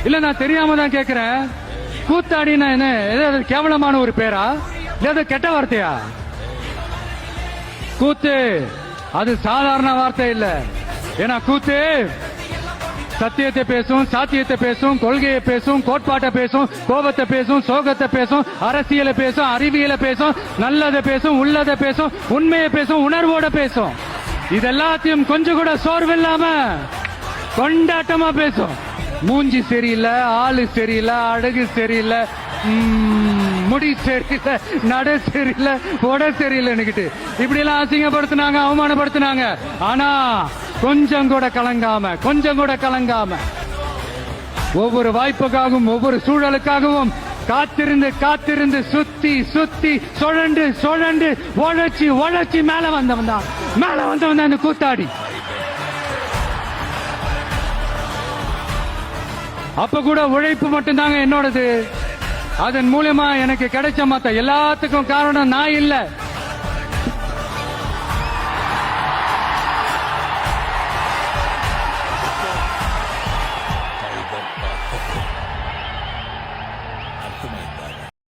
இல்ல நான் தெரியாம தான் கேக்குறேன். கூத்தாடினா என்ன, ஏதாவது கேவலமான ஒரு பேரா இல்ல கெட்ட வார்த்தையா? கூத்து அது சாதாரண வார்த்தை இல்ல. ஏன்னா கூத்து சத்தியத்தை பேசும், சாத்தியத்தை பேசும், கொள்கையை பேசும், கோட்பாட்டை பேசும், கோபத்தை பேசும், சோகத்தை பேசும், அரசியலை பேசும், அறிவியலை பேசும், நல்லதை பேசும், உள்ளதை பேசும், உண்மையை பேசும், உணர்வோட பேசும். இதெல்லாத்தையும் கொஞ்சம் கூட சோர்வில்லாம கொண்டாட்டமா பேசும். மூஞ்சி சரியில்லை, ஆளு சரியில்லை, அழகு சரியில்லை, முடி சரியில்லை, நட சரியில்லை, உட சரியில்லைன்னுகிட்டு இப்படி எல்லாம் அசிங்கப்படுத்தினாங்க, அவமானப்படுத்தினாங்க. ஆனா கொஞ்சம் கூட கலங்காம ஒவ்வொரு வாய்ப்புக்காகவும் ஒவ்வொரு சூழலுக்காகவும் காத்திருந்து சுத்தி சுழண்டு உழைச்சி மேல வந்தவன் தான் அந்த கூத்தாடி. அப்ப கூட உழைப்பு மட்டும்தாங்க என்னோடது. அதன் மூலமா எனக்கு கிடைச்ச மத்த எல்லாத்துக்கும் காரணம் நான் இல்ல,